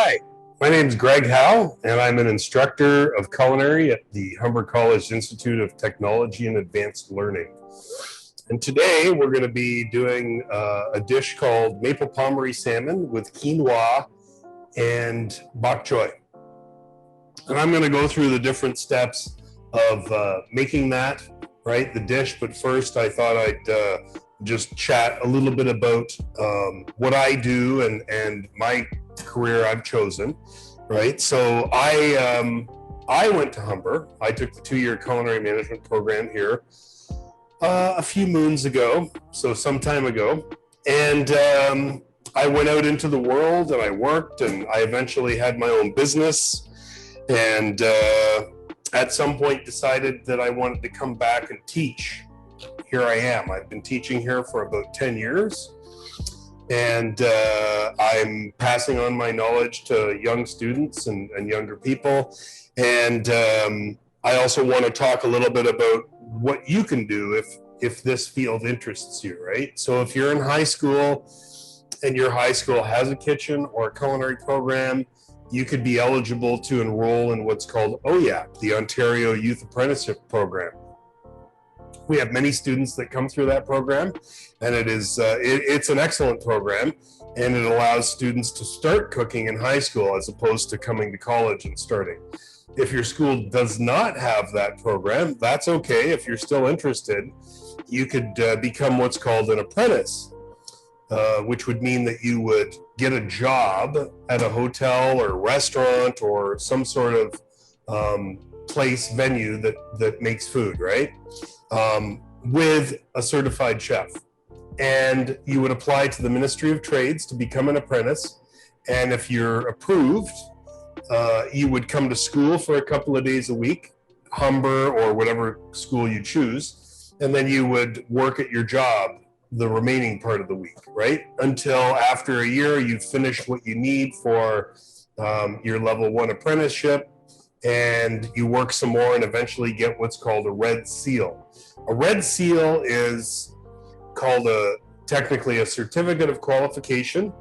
Hi, my name is Greg Howe, and I'm an instructor of culinary at the Humber College Institute of Technology and Advanced Learning. And today we're going to be doing a dish called maple pommery salmon with quinoa and bok choy. And I'm going to go through the different steps of making that, right, the dish. But first, I thought I'd just chat a little bit about what I do and my career I've chosen, right? So I went to Humber. I took the 2-year culinary management program here a few moons ago, so some time ago. And I went out into the world and I worked, and I eventually had my own business. And at some point decided that I wanted to come back and teach. Here I am. I've been teaching here for about 10 years. And I'm passing on my knowledge to young students and younger people. And I also want to talk a little bit about what you can do if this field interests you, right? So if you're in high school and your high school has a kitchen or a culinary program, you could be eligible to enroll in what's called OYAP, the Ontario Youth Apprenticeship Program. We have many students that come through that program, and it's an excellent program, and it allows students to start cooking in high school as opposed to coming to college and starting. If your school does not have that program, that's okay. If you're still interested, you could become what's called an apprentice, which would mean that you would get a job at a hotel or restaurant or some sort of venue that makes food, right? With a certified chef. And you would apply to the Ministry of Trades to become an apprentice. And if you're approved, you would come to school for a couple of days a week, Humber or whatever school you choose, and then you would work at your job the remaining part of the week, right? Until after a year, you've finished what you need for your level 1 apprenticeship, and you work some more and eventually get what's called a red seal. A red seal is called technically a certificate of qualification,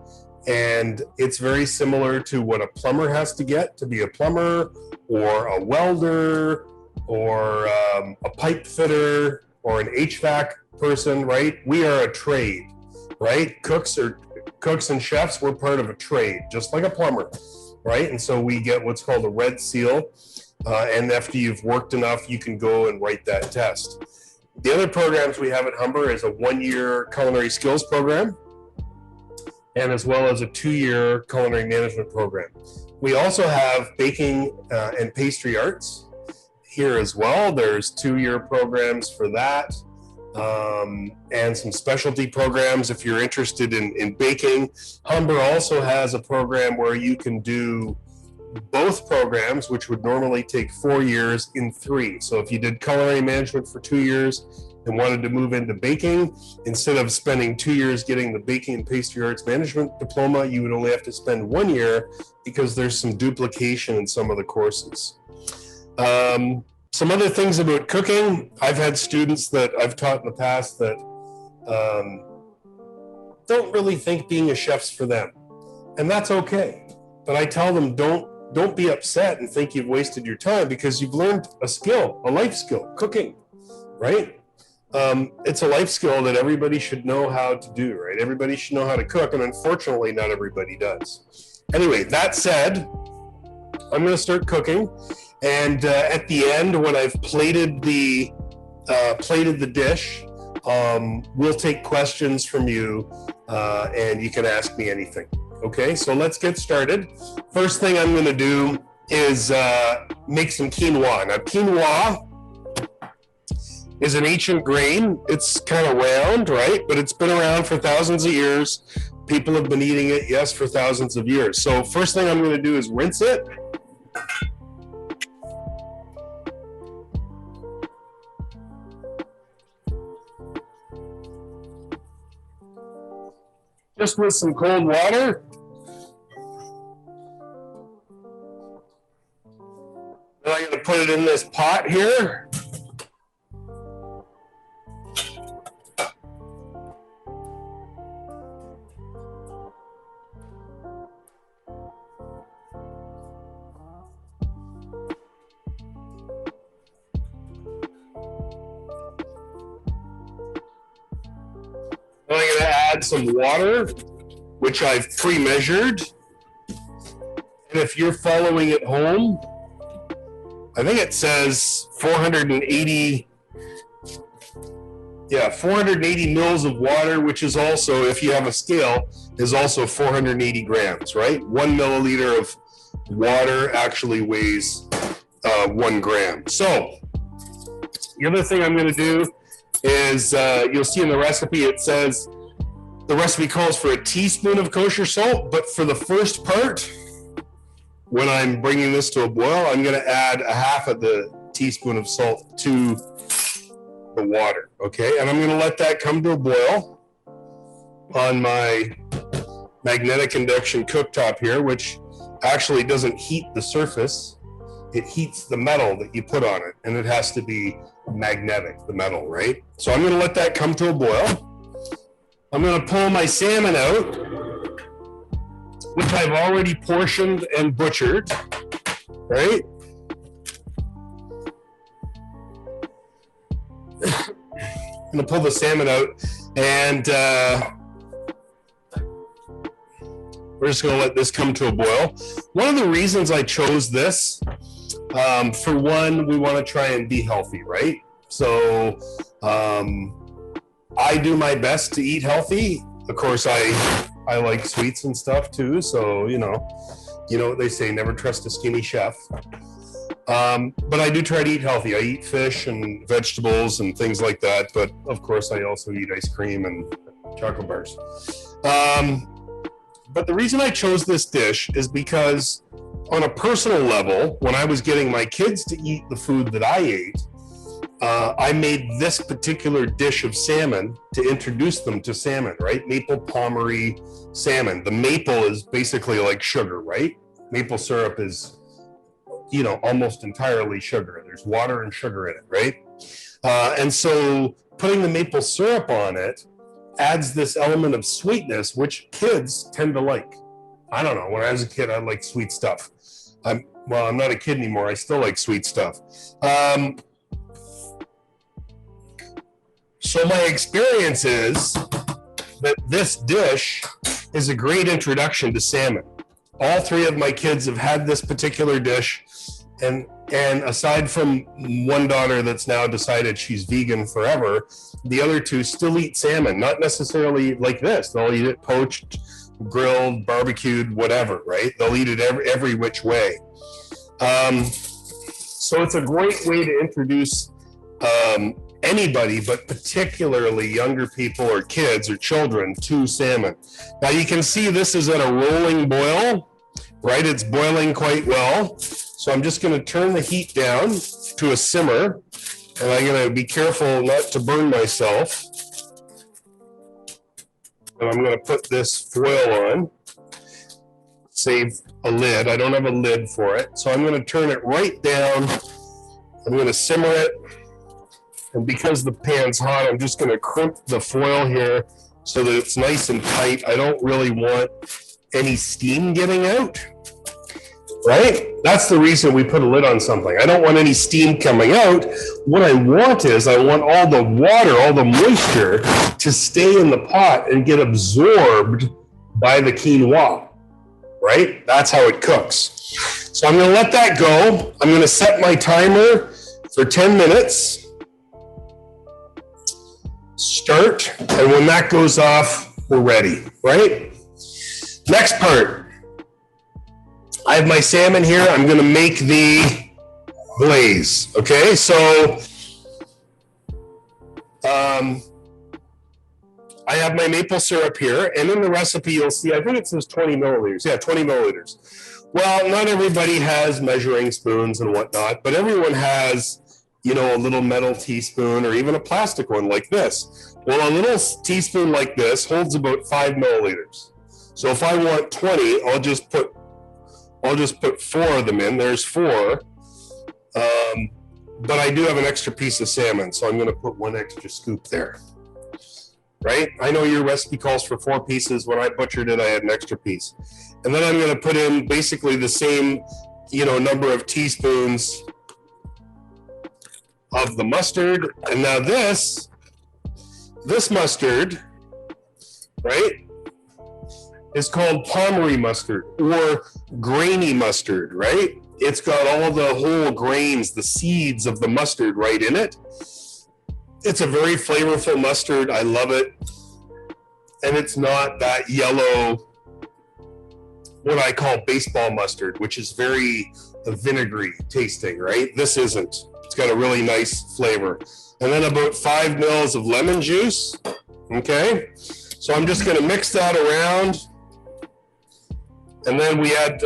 and it's very similar to what a plumber has to get to be a plumber, or a welder, or a pipe fitter, or an HVAC person, right? We are a trade, right? Cooks and chefs, we're part of a trade, just like a plumber, right? And so we get what's called a red seal, and after you've worked enough, you can go and write that test. The other programs we have at Humber is a 1-year culinary skills program, and as well as a 2-year culinary management program. We also have baking and pastry arts here as well. There's 2-year programs for that, and some specialty programs if you're interested in baking. Humber also has a program where you can do both programs, which would normally take 4 years, in 3. So if you did culinary management for 2 years and wanted to move into baking, instead of spending 2 years getting the baking and pastry arts management diploma, you would only have to spend 1 year because there's some duplication in some of the courses. Some other things about cooking. I've had students that I've taught in the past that don't really think being a chef's for them. And that's okay. But I tell them, don't be upset and think you've wasted your time, because you've learned a skill, a life skill, cooking, right? It's a life skill that everybody should know how to do, right? Everybody should know how to cook, and unfortunately, not everybody does. Anyway, that said, I'm going to start cooking, and at the end, when I've plated the dish, we'll take questions from you, and you can ask me anything. Okay, so let's get started. First thing I'm going to do is make some quinoa. Now, quinoa is an ancient grain. It's kind of round, right? But it's been around for thousands of years. People have been eating it, yes, for thousands of years. So first thing I'm going to do is rinse it. Just with some cold water. Then I'm going to put it in this pot here. I'm going to add some water, which I've pre-measured. And if you're following at home, I think it says 480 mils of water, which is also, if you have a scale, is also 480 grams, right? 1 milliliter of water actually weighs 1 gram. So the other thing I'm going to do is, you'll see in the recipe, it says, the recipe calls for a teaspoon of kosher salt, but for the first part, when I'm bringing this to a boil, I'm going to add a half of the teaspoon of salt to the water, okay? And I'm going to let that come to a boil on my magnetic induction cooktop here, which actually doesn't heat the surface. It heats the metal that you put on it, and it has to be magnetic, the metal, right? So I'm going to let that come to a boil. I'm going to pull my salmon out, which I've already portioned and butchered, right? I'm going to pull the salmon out, and we're just going to let this come to a boil. One of the reasons I chose this, for one, we want to try and be healthy, right? So I do my best to eat healthy. Of course, I like sweets and stuff too. So, you know what they say, never trust a skinny chef. But I do try to eat healthy. I eat fish and vegetables and things like that. But of course, I also eat ice cream and chocolate bars. But the reason I chose this dish is because on a personal level, when I was getting my kids to eat the food that I ate, I made this particular dish of salmon to introduce them to salmon, right? Maple Pommery salmon. The maple is basically like sugar, right? Maple syrup is, almost entirely sugar. There's water and sugar in it, right? And so putting the maple syrup on it adds this element of sweetness, which kids tend to like. I don't know. When I was a kid, I liked sweet stuff. I'm not a kid anymore. I still like sweet stuff. So my experience is that this dish is a great introduction to salmon. All three of my kids have had this particular dish, and aside from one daughter that's now decided she's vegan forever, the other two still eat salmon, not necessarily like this. They'll eat it poached, grilled, barbecued, whatever, right? They'll eat it every which way. So it's a great way to introduce anybody, but particularly younger people or kids or children, to salmon. Now you can see this is at a rolling boil, right? It's boiling quite well. So I'm just going to turn the heat down to a simmer, and I'm going to be careful not to burn myself. And I'm going to put this foil on, save a lid. I don't have a lid for it. So I'm going to turn it right down. I'm going to simmer it. And because the pan's hot, I'm just going to crimp the foil here so that it's nice and tight. I don't really want any steam getting out, right? That's the reason we put a lid on something. I don't want any steam coming out. What I want is I want all the water, all the moisture to stay in the pot and get absorbed by the quinoa, right? That's how it cooks. So I'm going to let that go. I'm going to set my timer for 10 minutes. Start, and when that goes off, we're ready, right? Next part. I have my salmon here. I'm going to make the glaze, okay? So I have my maple syrup here, and in the recipe you'll see, I think it says 20 milliliters. Yeah, 20 milliliters. Well, not everybody has measuring spoons and whatnot, but everyone has, a little metal teaspoon or even a plastic one like this. Well, a little teaspoon like this holds about 5 milliliters. So if I want 20, I'll just put 4 of them in. There's 4. But I do have an extra piece of salmon, so I'm going to put 1 extra scoop there. Right? I know your recipe calls for 4 pieces. When I butchered it, I had an extra piece. And then I'm going to put in basically the same, number of teaspoons of the mustard. And now this mustard right, is called Pommery mustard or grainy mustard, right? It's got all the whole grains, the seeds of the mustard right in it. It's a very flavorful mustard. I love it. And it's not that yellow, what I call baseball mustard, which is very vinegary tasting, right? This isn't. It's got a really nice flavor. And then about 5 mils of lemon juice, okay? So I'm just gonna mix that around. And then we add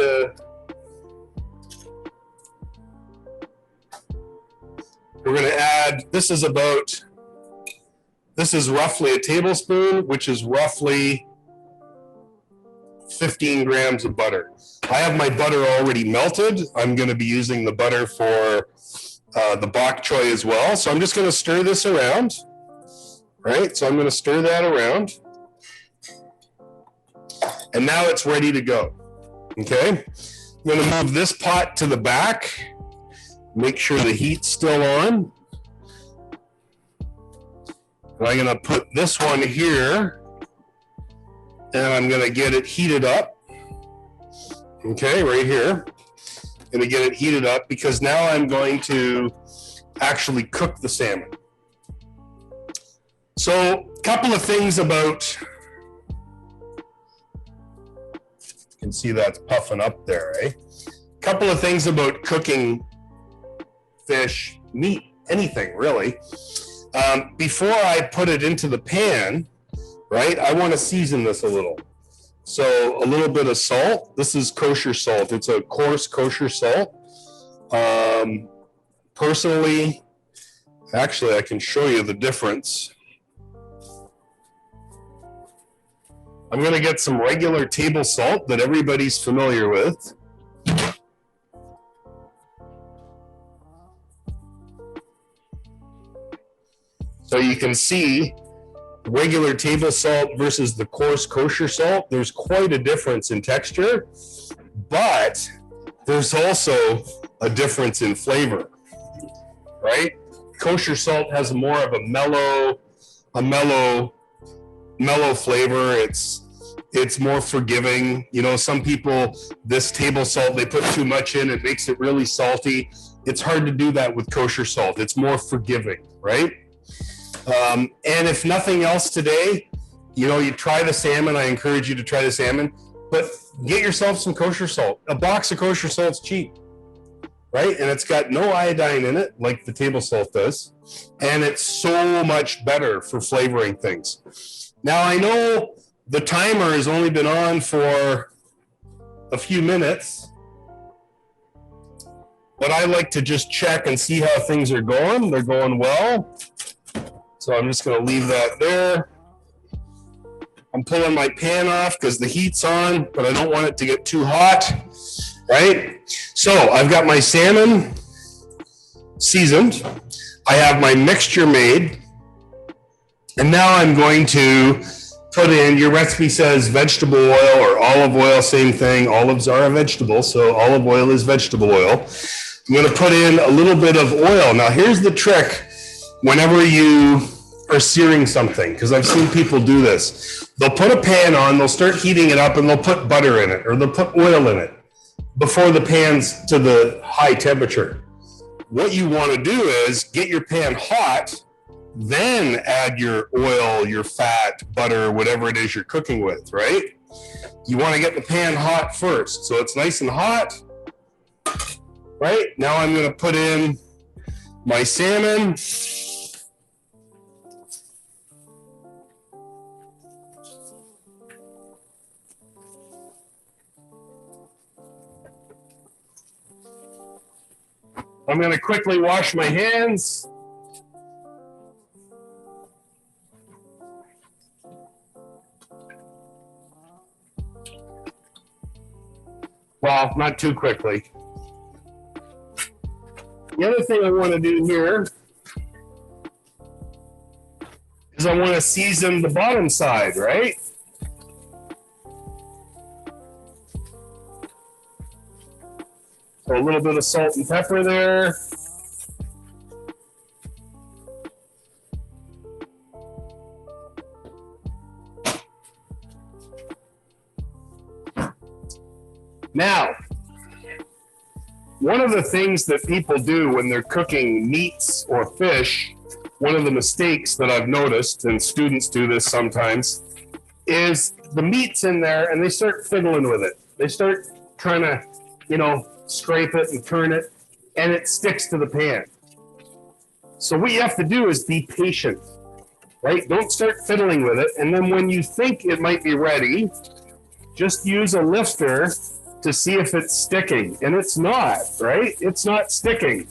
we're gonna add, this is roughly a tablespoon, which is roughly 15 grams of butter. I have my butter already melted. I'm gonna be using the butter for the bok choy as well. So I'm just gonna stir this around, right? So I'm gonna stir that around. And now it's ready to go, okay? I'm gonna move this pot to the back, make sure the heat's still on. And I'm gonna put this one here, and I'm gonna get it heated up. Okay, right here. Gonna get it heated up because now I'm going to actually cook the salmon. So, a couple of things about, you can see that's puffing up there, eh? Couple of things about cooking fish, meat, anything really. Before I put it into the pan, right, I want to season this a little. So a little bit of salt. This is kosher salt. It's a coarse kosher salt. Personally, actually, I can show you the difference. I'm going to get some regular table salt that everybody's familiar with. So you can see regular table salt versus the coarse kosher salt. There's quite a difference in texture, but there's also a difference in flavor, right? Kosher salt has more of a mellow flavor. It's more forgiving. You know, some people, this table salt, they put too much in, it makes it really salty. It's hard to do that with kosher salt. It's more forgiving, right? And if nothing else today, you know, you try the salmon. I encourage you to try the salmon, but get yourself some kosher salt. A box of kosher salt's cheap, right? And it's got no iodine in it like the table salt does. And it's so much better for flavoring things. Now, I know the timer has only been on for a few minutes, but I like to just check and see how things are going. They're going well. So I'm just going to leave that there. I'm pulling my pan off because the heat's on, but I don't want it to get too hot, right? So I've got my salmon seasoned. I have my mixture made. And now I'm going to put in, your recipe says vegetable oil or olive oil, same thing. Olives are a vegetable, so olive oil is vegetable oil. I'm going to put in a little bit of oil. Now here's the trick. Whenever you are searing something, because I've seen people do this, they'll put a pan on, they'll start heating it up, and they'll put butter in it, or they'll put oil in it before the pan's to the high temperature. What you want to do is get your pan hot, then add your oil, your fat, butter, whatever it is you're cooking with, right? You want to get the pan hot first, so it's nice and hot, right? Now I'm going to put in my salmon. I'm going to quickly wash my hands. Well, not too quickly. The other thing I want to do here is I want to season the bottom side, right? So a little bit of salt and pepper there. Now, one of the things that people do when they're cooking meats or fish, one of the mistakes that I've noticed, and students do this sometimes, is the meat's in there and they start fiddling with it. They start trying to, scrape it and turn it, and it sticks to the pan. So what you have to do is be patient, right? Don't start fiddling with it. And then when you think it might be ready, just use a lifter to see if it's sticking. And it's not, right? It's not sticking.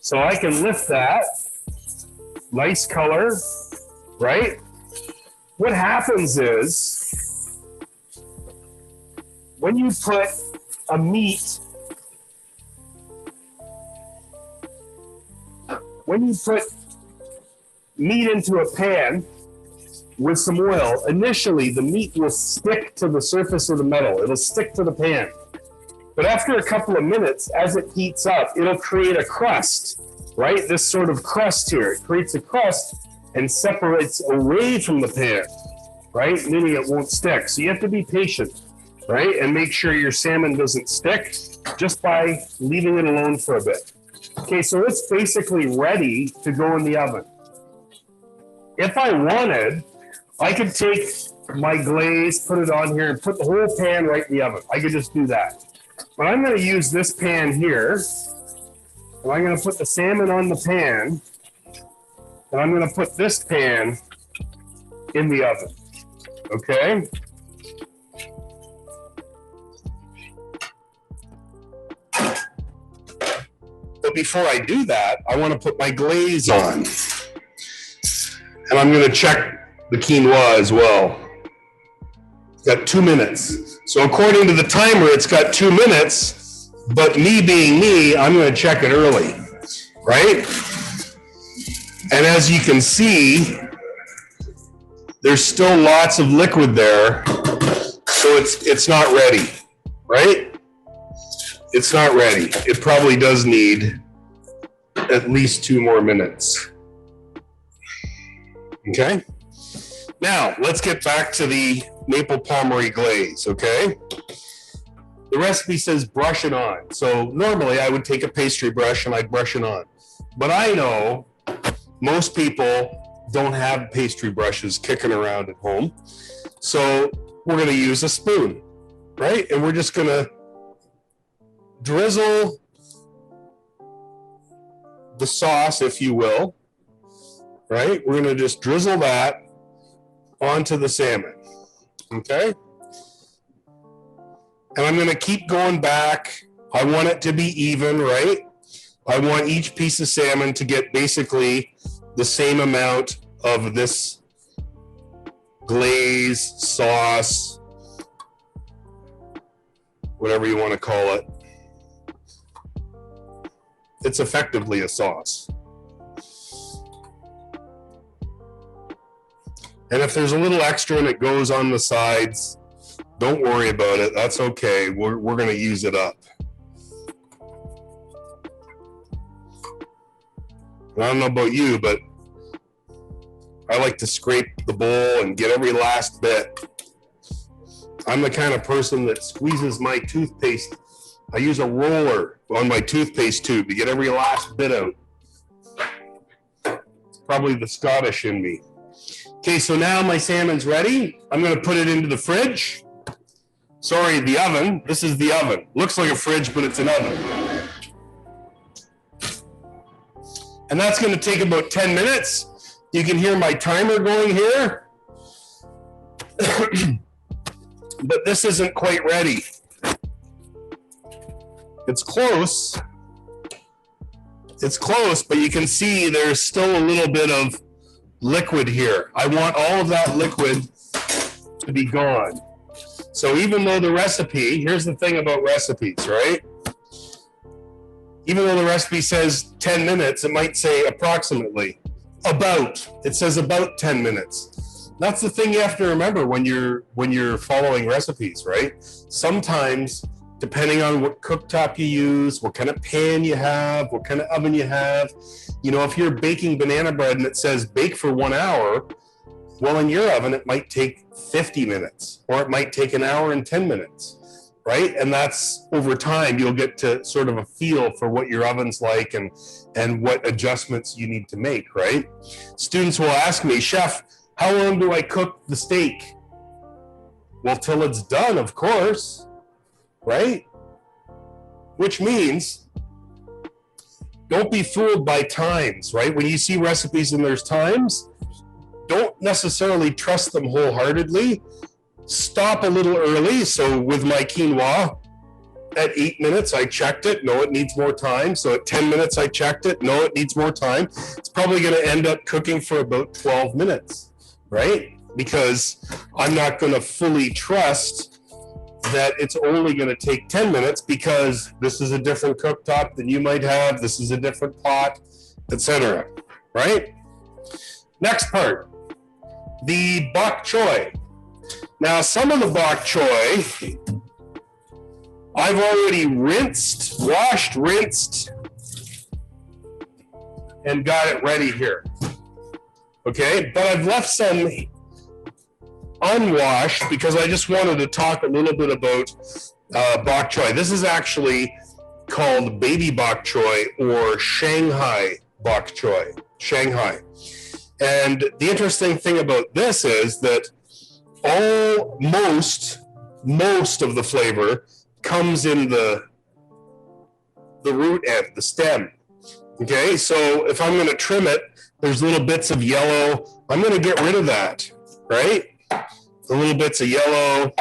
So I can lift that. Nice color, right? What happens is when you put a meat, into a pan with some oil, initially the meat will stick to the surface of the metal. It'll stick to the pan. But after a couple of minutes, as it heats up, it'll create a crust, right? This sort of crust here. It creates a crust and separates away from the pan, right? Meaning it won't stick. So you have to be patient, right? And make sure your salmon doesn't stick just by leaving it alone for a bit. Okay, so it's basically ready to go in the oven. If I wanted, I could take my glaze, put it on here, and put the whole pan right in the oven. I could just do that. But I'm going to use this pan here, and I'm going to put the salmon on the pan, and I'm going to put this pan in the oven. Okay? But before I do that, I want to put my glaze on. And I'm going to check the quinoa as well. It's got 2 minutes. So according to the timer, it's got 2 minutes, but me being me, I'm going to check it early, right? And as you can see, there's still lots of liquid there, so it's not ready, right? It's not ready. It probably does need at least 2 more minutes. Okay? Now, let's get back to the maple palmery glaze, okay? The recipe says brush it on. So normally I would take a pastry brush and I'd brush it on. But I know most people don't have pastry brushes kicking around at home. So we're going to use a spoon, right? And we're just going to drizzle the sauce, if you will, right? We're going to just drizzle that onto the salmon, okay? And I'm going to keep going back. I want it to be even, right? I want each piece of salmon to get basically the same amount of this glaze, sauce, whatever you want to call it. It's effectively a sauce. And if there's a little extra and it goes on the sides, don't worry about it. That's okay. We're going to use it up. And I don't know about you, but I like to scrape the bowl and get every last bit. I'm the kind of person that squeezes my toothpaste. I use a roller on my toothpaste tube to get every last bit out. It's probably the Scottish in me. Okay, so now my salmon's ready. I'm going to put it into the fridge. Sorry, the oven. This is the oven. Looks like a fridge, but it's an oven. And that's going to take about 10 minutes. You can hear my timer going here. But this isn't quite ready. It's close. It's close, but you can see there's still a little bit of liquid here. I want all of that liquid to be gone. So even though the recipe, here's the thing about recipes, right? Even though the recipe says 10 minutes, it might say approximately, about. It says about 10 minutes. That's the thing you have to remember when you're following recipes, right? Sometimes, depending on what cooktop you use, what kind of pan you have, what kind of oven you have, if you're baking banana bread and it says bake for 1 hour, well, in your oven, it might take 50 minutes, or it might take an hour and 10 minutes. right? And that's over time, you'll get to sort of a feel for what your oven's like and what adjustments you need to make, right? Students will ask me, Chef, how long do I cook the steak? Well, till it's done, of course, right? Which means don't be fooled by times, right? When you see recipes and there's times, don't necessarily trust them wholeheartedly. Stop a little early. So with my quinoa, at 8 minutes, I checked it. No, it needs more time. So at 10 minutes, I checked it. No, it needs more time. It's probably going to end up cooking for about 12 minutes, right? Because I'm not going to fully trust that it's only going to take 10 minutes because this is a different cooktop than you might have. This is a different pot, etc. Right? Next part, the bok choy. Now, some of the bok choy, I've already washed, rinsed, and got it ready here. Okay, but I've left some unwashed because I just wanted to talk a little bit about bok choy. This is actually called baby bok choy or Shanghai bok choy. Shanghai. And the interesting thing about this is that most of the flavor comes in the root end, the stem. Okay, so if I'm going to trim it, there's little bits of yellow. I'm going to get rid of that, right? The little bits of yellow.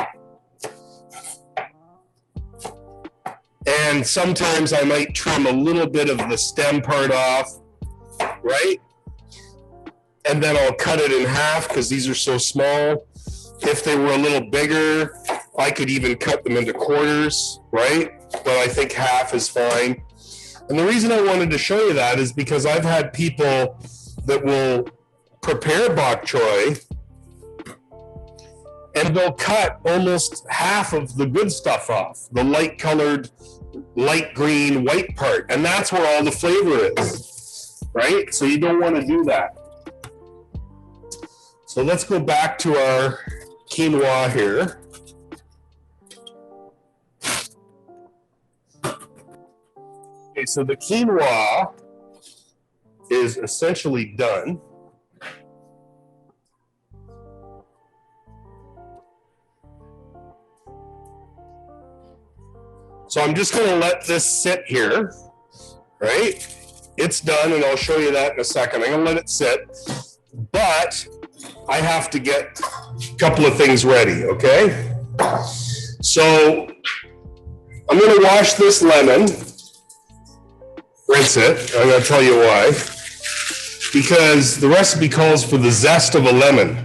And sometimes I might trim a little bit of the stem part off, right? And then I'll cut it in half because these are so small. If they were a little bigger, I could even cut them into quarters, right? But I think half is fine. And the reason I wanted to show you that is because I've had people that will prepare bok choy and they'll cut almost half of the good stuff off, the light colored, light green, white part. And that's where all the flavor is, right? So you don't want to do that. So let's go back to our quinoa here. Okay, so the quinoa is essentially done. So I'm just going to let this sit here, right? It's done, and I'll show you that in a second. I'm going to let it sit, but I have to get a couple of things ready, okay? So I'm going to wash this lemon, rinse it. I'm going to tell you why. Because the recipe calls for the zest of a lemon,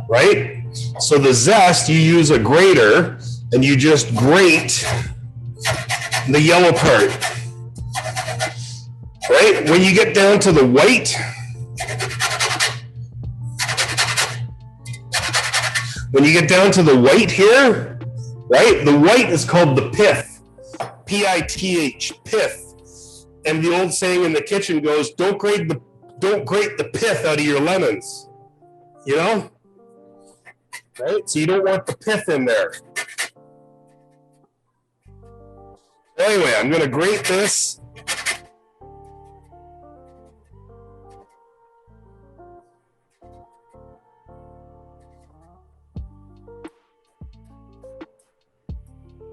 right? So the zest, you use a grater, and you just grate the yellow part, right? When you get down to the white, here, right? The white is called the pith, P-I-T-H, pith. And the old saying in the kitchen goes, don't grate the pith out of your lemons, you know? Right? So you don't want the pith in there. Anyway, I'm going to grate this.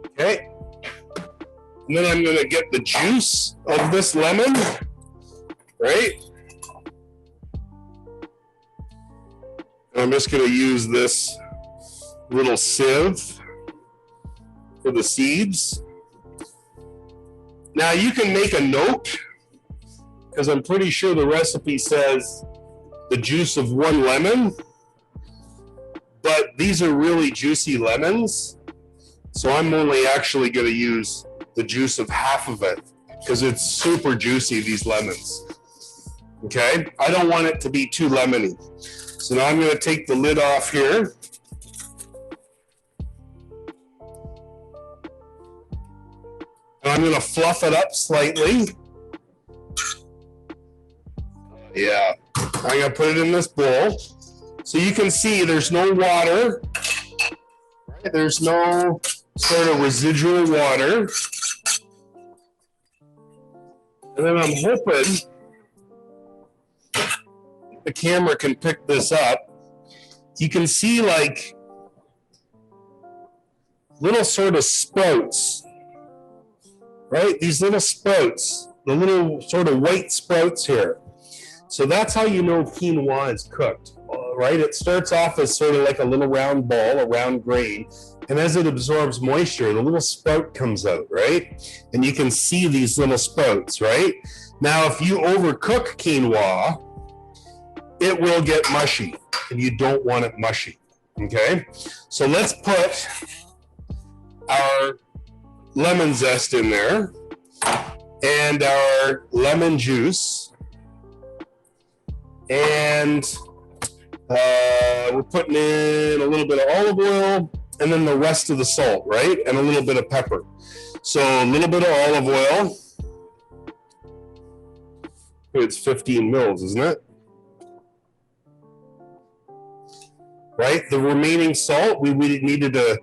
Okay. And then I'm going to get the juice of this lemon, right? And I'm just going to use this little sieve for the seeds. Now you can make a note, because I'm pretty sure the recipe says the juice of 1 lemon, but these are really juicy lemons, so I'm only actually going to use the juice of half of it, because it's super juicy, these lemons. Okay, I don't want it to be too lemony. So now I'm going to take the lid off here. And I'm going to fluff it up slightly. Yeah, I'm going to put it in this bowl. So you can see there's no water. Right? There's no sort of residual water. And then I'm hoping the camera can pick this up. You can see like little sort of sprouts, right? These little sprouts, the little sort of white sprouts here. So that's how you know quinoa is cooked, right? It starts off as sort of like a little round ball, a round grain. And as it absorbs moisture, the little sprout comes out, right? And you can see these little sprouts, right? Now, if you overcook quinoa, it will get mushy, and you don't want it mushy, okay? So let's put our lemon zest in there and our lemon juice. And we're putting in a little bit of olive oil, and then the rest of the salt, right? And a little bit of pepper. So a little bit of olive oil. It's 15 mils, isn't it? Right? The remaining salt, we needed a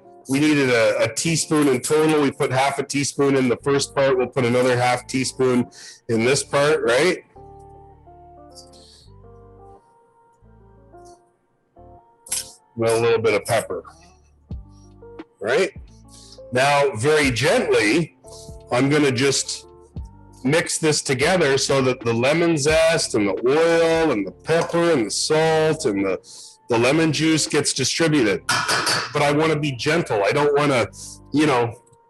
teaspoon in total. We put half a teaspoon in the first part. We'll put another half teaspoon in this part, right? With a little bit of pepper. Right? Now, very gently, I'm going to just mix this together so that the lemon zest and the oil and the pepper and the salt and the lemon juice gets distributed. But I want to be gentle. I don't want to,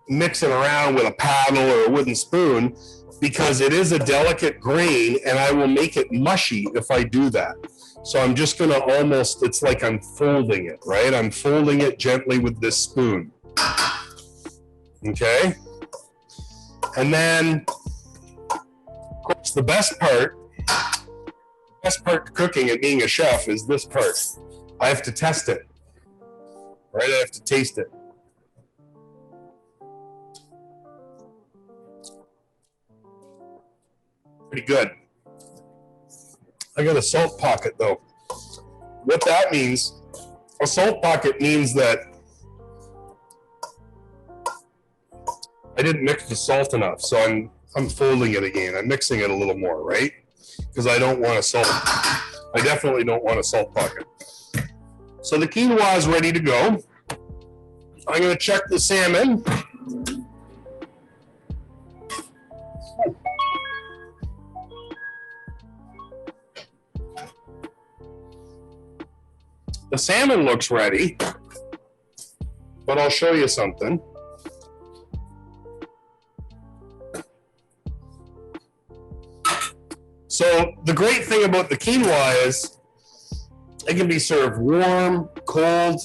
mix it around with a paddle or a wooden spoon, because it is a delicate grain and I will make it mushy if I do that. So I'm just going to almost, it's like I'm folding it, right? I'm folding it gently with this spoon. Okay? And then, of course, the best part to cooking and being a chef is this part. I have to test it, right? I have to taste it. Pretty good. I got a salt pocket though. What that means, a salt pocket means that I didn't mix the salt enough, so I'm folding it again. I'm mixing it a little more, right? Because I don't want a salt. I definitely don't want a salt pocket. So the quinoa is ready to go. I'm going to check the salmon. The salmon looks ready, but I'll show you something. So the great thing about the quinoa is it can be served warm, cold.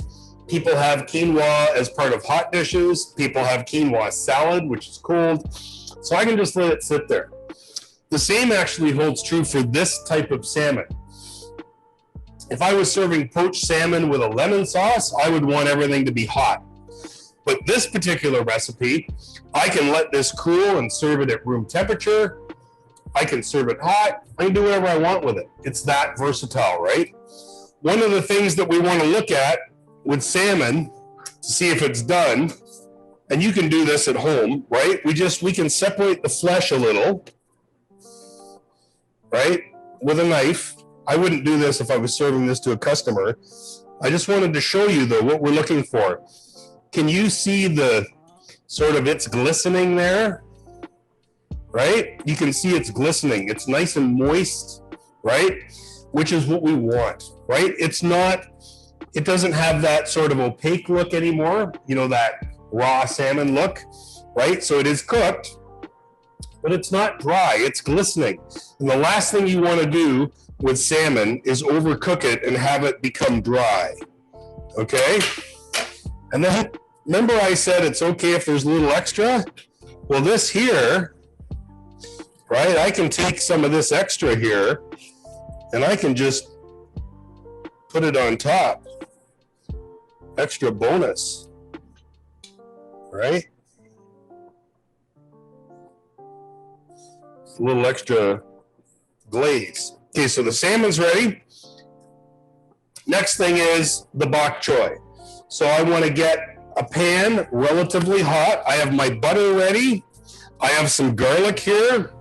People have quinoa as part of hot dishes. People have quinoa salad, which is cold. So I can just let it sit there. The same actually holds true for this type of salmon. If I was serving poached salmon with a lemon sauce, I would want everything to be hot. But this particular recipe, I can let this cool and serve it at room temperature. I can serve it hot. I can do whatever I want with it. It's that versatile, right? One of the things that we want to look at with salmon to see if it's done, and you can do this at home, right? We can separate the flesh a little, right? With a knife. I wouldn't do this if I was serving this to a customer. I just wanted to show you though what we're looking for. Can you see the sort of it's glistening there? Right? You can see it's glistening. It's nice and moist, right? Which is what we want, right? It doesn't have that sort of opaque look anymore, that raw salmon look, right? So it is cooked, but it's not dry, it's glistening. And the last thing you want to do with salmon is overcook it and have it become dry, okay? And then, remember I said it's okay if there's a little extra? Well, this here, right, I can take some of this extra here and I can just put it on top. Extra bonus, right? A little extra glaze. Okay, so the salmon's ready. Next thing is the bok choy. So I want to get a pan relatively hot. I have my butter ready. I have some garlic here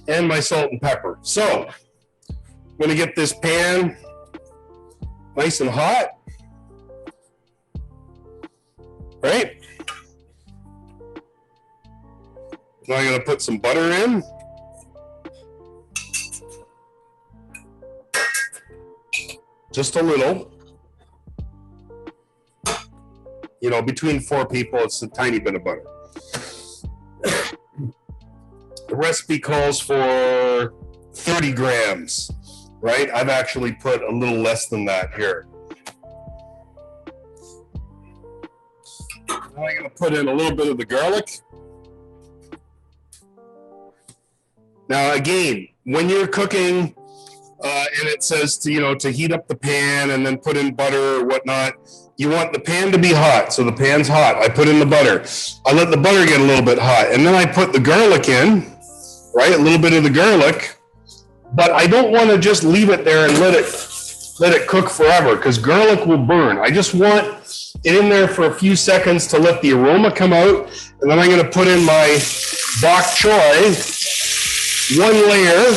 and my salt and pepper. So I'm going to get this pan nice and hot, right? Now I'm going to put some butter in. Just a little. You know, between 4 people, it's a tiny bit of butter. The recipe calls for 30 grams, right? I've actually put a little less than that here. Now I'm going to put in a little bit of the garlic. Now, again, when you're cooking, and it says to heat up the pan and then put in butter or whatnot, you want the pan to be hot. So the pan's hot. I put in the butter. I let the butter get a little bit hot, and then I put the garlic in, right? A little bit of the garlic, but I don't want to just leave it there and let it cook forever, because garlic will burn. I just want it in there for a few seconds to let the aroma come out, and then I'm going to put in my bok choy, 1 layer,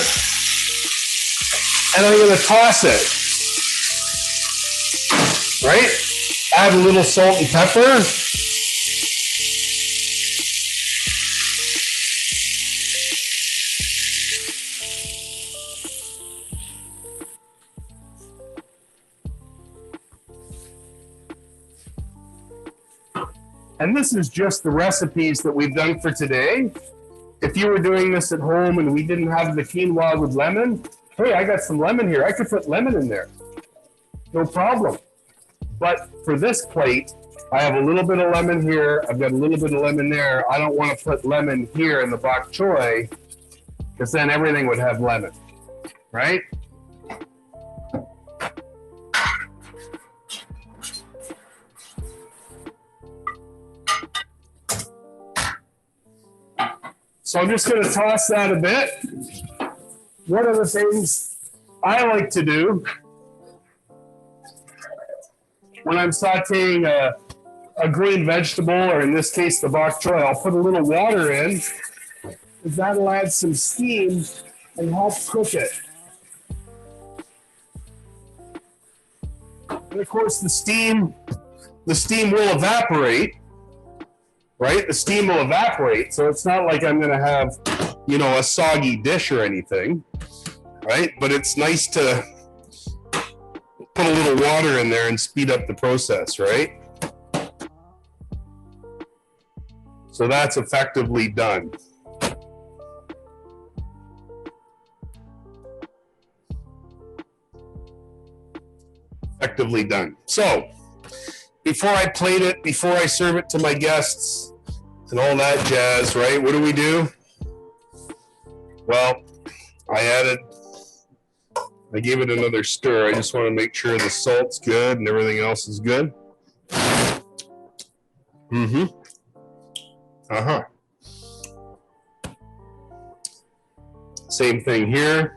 and I'm going to toss it, right? Add a little salt and pepper. And this is just the recipes that we've done for today. If you were doing this at home and we didn't have the quinoa with lemon, hey, I got some lemon here. I could put lemon in there. No problem. But for this plate, I have a little bit of lemon here. I've got a little bit of lemon there. I don't want to put lemon here in the bok choy, because then everything would have lemon, right? So I'm just going to toss that a bit. One of the things I like to do when I'm sauteing a green vegetable, or in this case the bok choy, I'll put a little water in, because that'll add some steam and help cook it. And of course the steam will evaporate, right? The steam will evaporate, so it's not like I'm going to have, a soggy dish or anything, right? But it's nice to put a little water in there and speed up the process, right? So that's effectively done. Effectively done. So before I plate it, before I serve it to my guests and all that jazz, right? What do? Well, I gave it another stir. I just want to make sure the salt's good and everything else is good. Same thing here.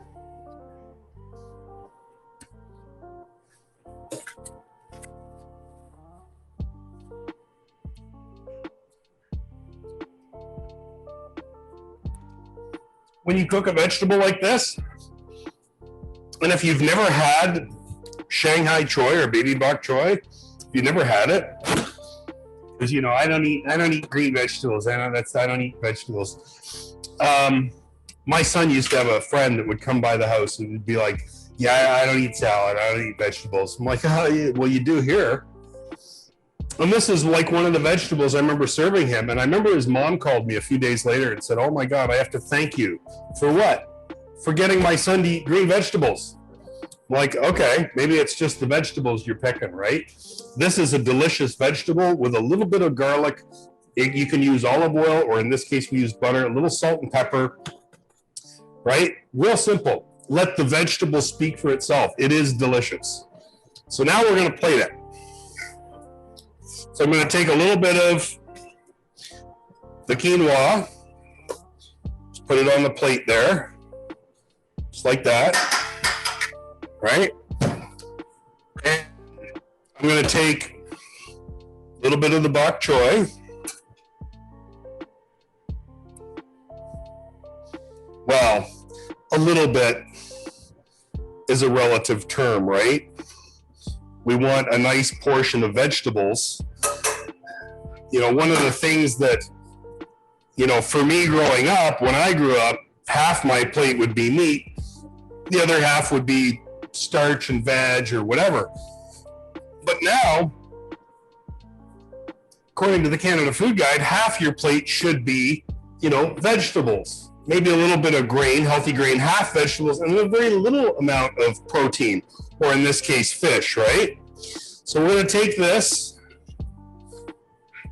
When you cook a vegetable like this, and if you've never had Shanghai choy or baby bok choy, if you've never had it, because I don't eat green vegetables. I don't eat vegetables. My son used to have a friend that would come by the house and would be like, "Yeah, I don't eat salad. I don't eat vegetables." I'm like, "Oh, well, you do here." And this is like one of the vegetables I remember serving him. And I remember his mom called me a few days later and said, "Oh my God, I have to thank you." For what? For getting my son to eat green vegetables. I'm like, okay, maybe it's just the vegetables you're picking, right? This is a delicious vegetable with a little bit of garlic. You can use olive oil, or in this case, we use butter, a little salt and pepper, right? Real simple. Let the vegetable speak for itself. It is delicious. So now we're going to plate it. So I'm going to take a little bit of the quinoa, just put it on the plate there, just like that, right? And I'm going to take A little bit of the bok choy. Well, a little bit is a relative term, right? We want a nice portion of vegetables. You know, one of the things that, you know, for me growing up, when I grew up, half my plate would be meat, the other half would be starch and veg or whatever. But now, according to the Canada Food Guide, half your plate should be, you know, vegetables. Maybe a little bit of grain, healthy grain, half vegetables, and a very little amount of protein, or in this case, fish, right? So we're going to take this,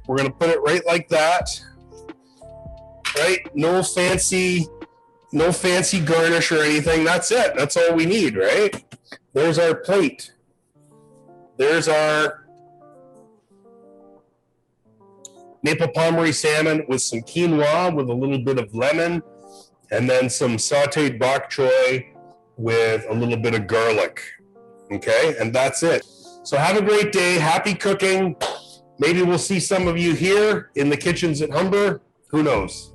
we're going to put it right like that, right? No fancy garnish or anything. That's it. That's all we need, right? There's our plate. There's our maple Pommery salmon with some quinoa with a little bit of lemon, and then some sauteed bok choy with a little bit of garlic. Okay, and that's it. So have a great day. Happy cooking. Maybe we'll see some of you here in the kitchens at Humber. Who knows?